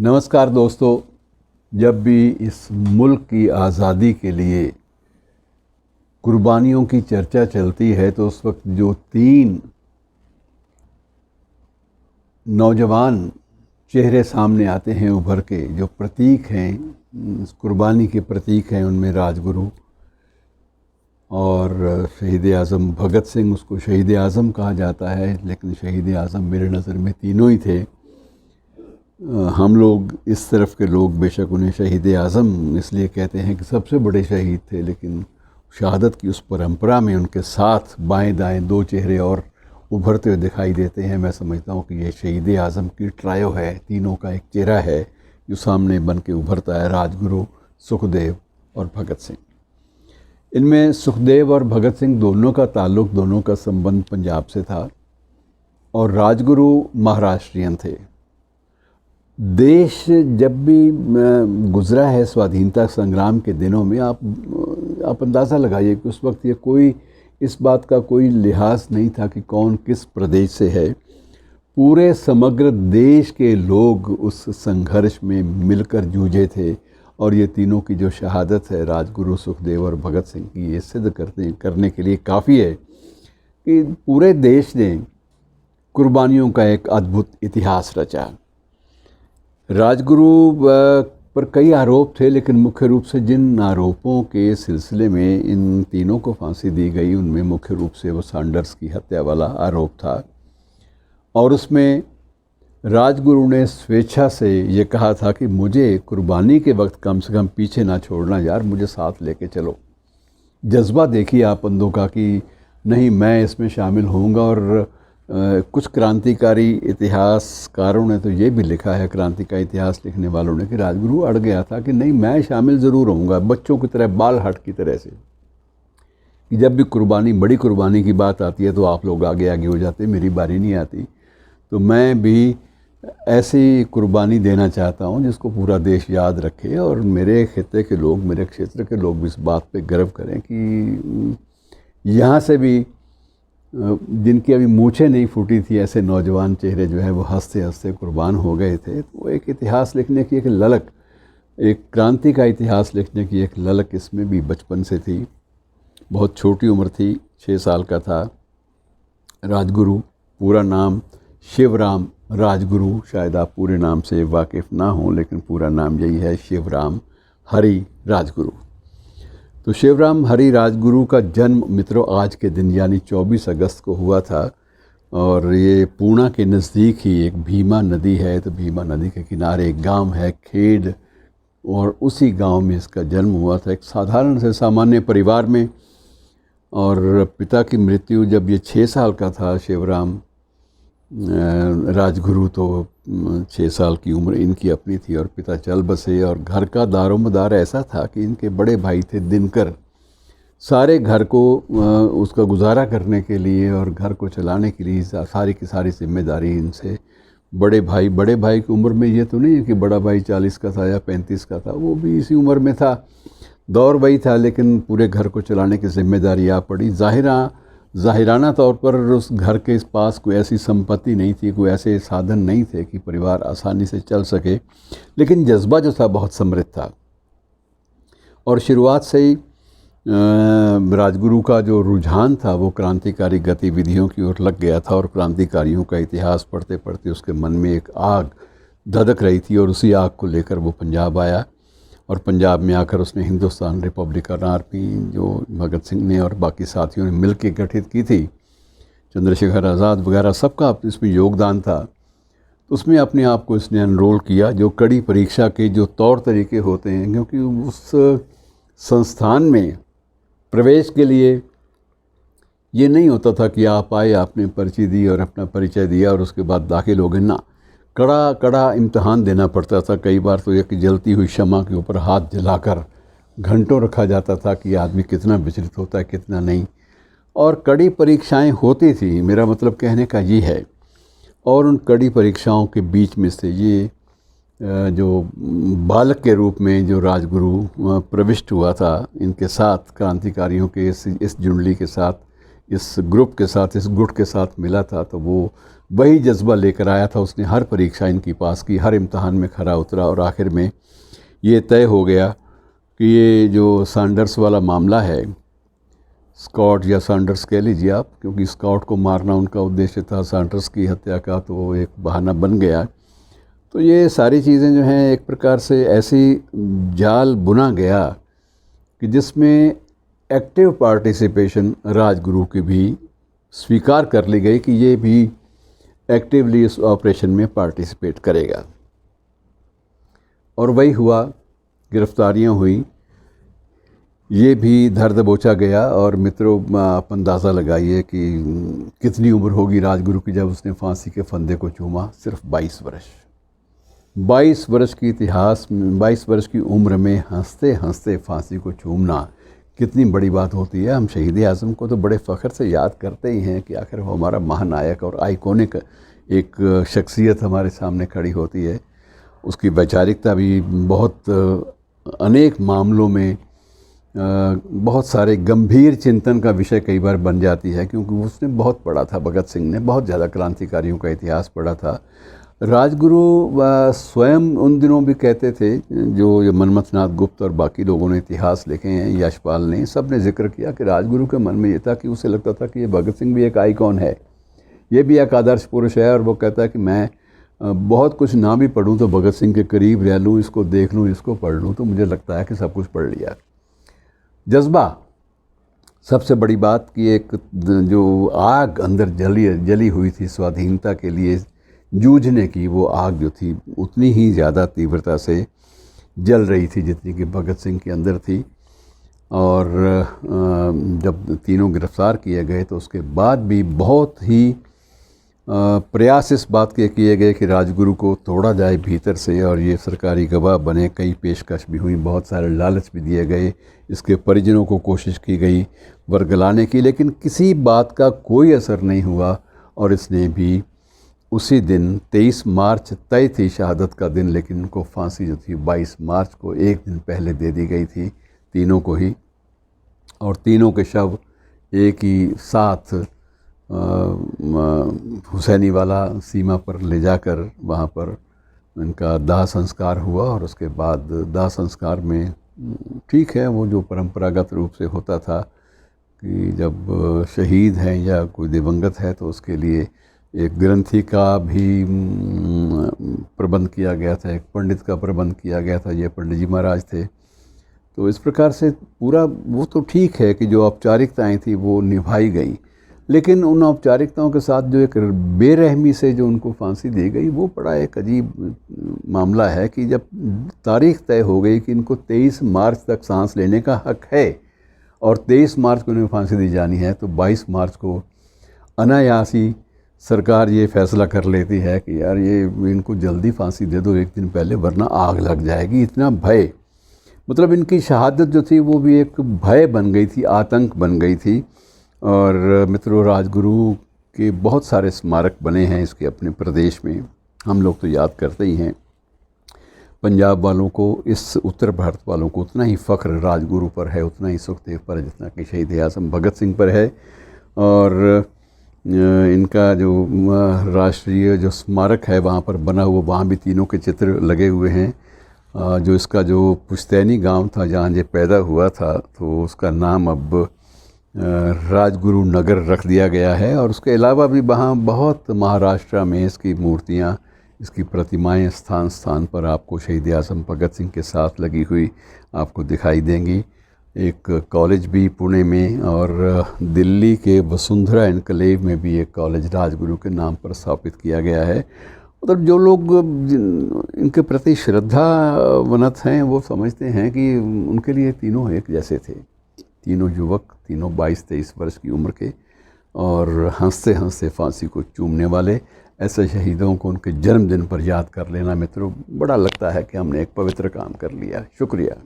नमस्कार दोस्तों। जब भी इस मुल्क की आज़ादी के लिए कुर्बानियों की चर्चा चलती है तो उस वक्त जो तीन नौजवान चेहरे सामने आते हैं उभर के, जो प्रतीक हैं, कुर्बानी के प्रतीक हैं, उनमें राजगुरु और शहीद आज़म भगत सिंह। उसको शहीद आज़म कहा जाता है, लेकिन शहीद आज़म मेरे नज़र में तीनों ही थे। हम लोग इस तरफ के लोग बेशक उन्हें शहीद आज़म इसलिए कहते हैं कि सबसे बड़े शहीद थे, लेकिन शहादत की उस परंपरा में उनके साथ बाएं दाएं दो चेहरे और उभरते हुए दिखाई देते हैं। मैं समझता हूँ कि ये शहीद आज़म की ट्रायो है, तीनों का एक चेहरा है जो सामने बन के उभरता है, राजगुरु, सुखदेव और भगत सिंह। इनमें सुखदेव और भगत सिंह दोनों का ताल्लुक़, दोनों का संबंध पंजाब से था और राजगुरु महाराष्ट्रियन थे। देश जब भी गुज़रा है स्वाधीनता संग्राम के दिनों में, आप अंदाज़ा लगाइए कि उस वक्त ये कोई इस बात का कोई लिहाज नहीं था कि कौन किस प्रदेश से है। पूरे समग्र देश के लोग उस संघर्ष में मिलकर जूझे थे और ये तीनों की जो शहादत है, राजगुरु, सुखदेव और भगत सिंह की, ये सिद्ध करने के लिए काफ़ी है कि पूरे देश ने कुर्बानियों का एक अद्भुत इतिहास रचा। राजगुरु पर कई आरोप थे, लेकिन मुख्य रूप से जिन आरोपों के सिलसिले में इन तीनों को फांसी दी गई, उनमें मुख्य रूप से वो सैंडर्स की हत्या वाला आरोप था। और उसमें राजगुरु ने स्वेच्छा से ये कहा था कि मुझे कुर्बानी के वक्त कम से कम पीछे ना छोड़ना यार, मुझे साथ लेके चलो। जज्बा देखिए आप बंदों का कि नहीं, मैं इसमें शामिल होऊंगा। और कुछ क्रांतिकारी इतिहासकारों ने तो ये भी लिखा है, क्रांतिकारी इतिहास लिखने वालों ने, कि राजगुरु अड़ गया था कि नहीं, मैं शामिल ज़रूर होऊंगा, बच्चों की तरह, बाल हट की तरह से, कि जब भी कुर्बानी, बड़ी कुर्बानी की बात आती है तो आप लोग आगे आगे हो जाते, मेरी बारी नहीं आती। तो मैं भी ऐसी कुर्बानी देना चाहता हूँ जिसको पूरा देश याद रखे और मेरे खित्ते के लोग, मेरे क्षेत्र के लोग भी इस बात पे गर्व करें कि यहाँ से भी जिनकी अभी मूछें नहीं फूटी थी, ऐसे नौजवान चेहरे जो है वो हंसते हंसते कुर्बान हो गए थे। तो एक इतिहास लिखने की एक ललक, एक क्रांति का इतिहास लिखने की एक ललक इसमें भी बचपन से थी। बहुत छोटी उम्र थी, 6 साल का था। राजगुरु, पूरा नाम शिवराम राजगुरु। शायद आप पूरे नाम से वाकिफ़ ना हों, लेकिन पूरा नाम यही है, शिवराम हरि राजगुरु। तो शिवराम हरि राजगुरु का जन्म मित्रों आज के दिन यानी 24 अगस्त को हुआ था। और ये पूना के नज़दीक ही एक भीमा नदी है, तो भीमा नदी के किनारे एक गांव है खेड़, और उसी गांव में इसका जन्म हुआ था, एक साधारण से सामान्य परिवार में। और पिता की मृत्यु जब ये 6 साल का था, शिवराम राजगुरु, तो 6 साल की उम्र इनकी अपनी थी और पिता चल बसे। और घर का दारोमदार ऐसा था कि इनके बड़े भाई थे दिनकर, सारे घर को उसका गुजारा करने के लिए और घर को चलाने के लिए सारी की सारी जिम्मेदारी इनसे बड़े भाई की उम्र में ये तो नहीं है कि बड़ा भाई 40 का था या 35 का था, वो भी इसी उम्र में था, दौर वही था, लेकिन पूरे घर को चलाने की जिम्मेदारी आ पड़ी। ज़ाहिराना तौर पर उस घर के पास कोई ऐसी संपत्ति नहीं थी, कोई ऐसे साधन नहीं थे कि परिवार आसानी से चल सके, लेकिन जज्बा जो था बहुत समृद्ध था। और शुरुआत से ही राजगुरु का जो रुझान था वो क्रांतिकारी गतिविधियों की ओर लग गया था। और क्रांतिकारियों का इतिहास पढ़ते पढ़ते उसके मन में एक आग धधक रही थी और उसी आग को लेकर वो पंजाब आया। और पंजाब में आकर उसने हिंदुस्तान रिपब्लिकन आर्मी, जो भगत सिंह ने और बाकी साथियों ने मिल के गठित की थी, चंद्रशेखर आज़ाद वगैरह सबका इसमें योगदान था। तो उसमें अपने आप को इसने एनरोल किया। जो कड़ी परीक्षा के जो तौर तरीके होते हैं, क्योंकि उस संस्थान में प्रवेश के लिए ये नहीं होता था कि आप आए, आपने पर्ची दी और अपना परिचय दिया और उसके बाद दाखिल हो गए ना, कड़ा इम्तहान देना पड़ता था। कई बार तो एक जलती हुई शमा के ऊपर हाथ जलाकर घंटों रखा जाता था कि आदमी कितना विचलित होता है, कितना नहीं। और कड़ी परीक्षाएं होती थी, मेरा मतलब कहने का ये है। और उन कड़ी परीक्षाओं के बीच में से ये जो बालक के रूप में जो राजगुरु प्रविष्ट हुआ था, इनके साथ क्रांतिकारियों के इस जुंडली के साथ इस ग्रुप के साथ, इस गुट के साथ मिला था, तो वो वही जज्बा लेकर आया था। उसने हर परीक्षा इनकी पास की, हर इम्तहान में खरा उतरा और आखिर में ये तय हो गया कि ये जो सैंडर्स वाला मामला है, स्कॉट या सैंडर्स कह लीजिए आप, क्योंकि स्कॉट को मारना उनका उद्देश्य था, सैंडर्स की हत्या का तो वो एक बहाना बन गया। तो ये सारी चीज़ें जो हैं एक प्रकार से ऐसी जाल बुना गया कि जिसमें एक्टिव पार्टिसिपेशन राजगुरु की भी स्वीकार कर ली गई कि ये भी एक्टिवली इस ऑपरेशन में पार्टिसिपेट करेगा। और वही हुआ, गिरफ्तारियां हुई, ये भी धर दबोचा गया। और मित्रों, आप अंदाज़ा लगाइए कि कितनी उम्र होगी राजगुरु की जब उसने फांसी के फंदे को चूमा। सिर्फ 22 वर्ष। 22 वर्ष की इतिहास में, 22 वर्ष की उम्र में हंसते हंसते फांसी को चूमना कितनी बड़ी बात होती है। हम शहीद आज़म को तो बड़े फ़ख्र से याद करते ही हैं कि आखिर वो हमारा महानायक और आइकॉनिक एक शख्सियत हमारे सामने खड़ी होती है। उसकी वैचारिकता भी बहुत अनेक मामलों में बहुत सारे गंभीर चिंतन का विषय कई बार बन जाती है, क्योंकि उसने बहुत पढ़ा था, भगत सिंह ने बहुत ज़्यादा क्रांतिकारियों का इतिहास पढ़ा था। राजगुरु स्वयं उन दिनों भी कहते थे, जो ये मनमथ नाथ गुप्त और बाकी लोगों ने इतिहास लिखे हैं, यशपाल ने, सब ने जिक्र किया कि राजगुरु के मन में ये था कि उसे लगता था कि ये भगत सिंह भी एक आइकॉन है, ये भी एक आदर्श पुरुष है। और वो कहता है कि मैं बहुत कुछ ना भी पढ़ूं तो भगत सिंह के करीब रह लूँ, इसको देख लूँ, इसको पढ़ लूँ, तो मुझे लगता है कि सब कुछ पढ़ लिया। जज्बा, सबसे बड़ी बात कि एक जो आग अंदर जली हुई थी स्वाधीनता के लिए जूझने की, वो आग जो थी उतनी ही ज़्यादा तीव्रता से जल रही थी जितनी कि भगत सिंह के अंदर थी। और जब तीनों गिरफ्तार किए गए तो उसके बाद भी बहुत ही प्रयास इस बात के किए गए कि राजगुरु को तोड़ा जाए भीतर से, और ये सरकारी गवाह बने। कई पेशकश भी हुई, बहुत सारे लालच भी दिए गए, इसके परिजनों को कोशिश की गई वर्गलाने की, लेकिन किसी बात का कोई असर नहीं हुआ। और इसने भी उसी दिन 23 मार्च तय थी शहादत का दिन, लेकिन उनको फांसी जो थी 22 मार्च को, एक दिन पहले दे दी गई थी तीनों को ही। और तीनों के शव एक ही साथ हुसैनी वाला सीमा पर ले जाकर वहाँ पर इनका दाह संस्कार हुआ। और उसके बाद दाह संस्कार में ठीक है, वो जो परंपरागत रूप से होता था कि जब शहीद हैं या कोई दिवंगत है तो उसके लिए एक ग्रंथी का भी प्रबंध किया गया था, एक पंडित का प्रबंध किया गया था। ये पंडित जी महाराज थे। तो इस प्रकार से पूरा वो तो ठीक है कि जो औपचारिकताएं थी वो निभाई गई, लेकिन उन औपचारिकताओं के साथ जो एक बेरहमी से जो उनको फांसी दी गई, वो बड़ा एक अजीब मामला है कि जब तारीख तय हो गई कि इनको 23 मार्च तक सांस लेने का हक है और 23 मार्च को उन्हें फांसी दी जानी है, तो 22 मार्च को अनायासी सरकार ये फैसला कर लेती है कि यार ये इनको जल्दी फांसी दे दो एक दिन पहले, वरना आग लग जाएगी। इतना भय, मतलब इनकी शहादत जो थी वो भी एक भय बन गई थी, आतंक बन गई थी। और मित्रों, राजगुरु के बहुत सारे स्मारक बने हैं इसके अपने प्रदेश में, हम लोग तो याद करते ही हैं। पंजाब वालों को, इस उत्तर भारत वालों को उतना ही फ़ख्र राजगुरु पर है, उतना ही सुखदेव पर है जितना कि शहीद आज़म भगत सिंह पर है। और इनका जो राष्ट्रीय जो स्मारक है वहाँ पर बना हुआ, वहाँ भी तीनों के चित्र लगे हुए हैं। जो इसका जो पुश्तैनी गांव था जहाँ ये पैदा हुआ था, तो उसका नाम अब राजगुरु नगर रख दिया गया है। और उसके अलावा भी वहाँ बहुत महाराष्ट्र में इसकी मूर्तियाँ, इसकी प्रतिमाएं स्थान स्थान पर आपको शहीद आज़म भगत सिंह के साथ लगी हुई आपको दिखाई देंगी। एक कॉलेज भी पुणे में, और दिल्ली के वसुंधरा एनक्लेव में भी एक कॉलेज राजगुरु के नाम पर स्थापित किया गया है। मतलब जो लोग इनके प्रति श्रद्धावनत हैं वो समझते हैं कि उनके लिए तीनों एक जैसे थे। तीनों युवक, तीनों 22-23 वर्ष की उम्र के, और हंसते हंसते फांसी को चूमने वाले। ऐसे शहीदों को उनके जन्मदिन पर याद कर लेना मित्रों, बड़ा लगता है कि हमने एक पवित्र काम कर लिया। शुक्रिया।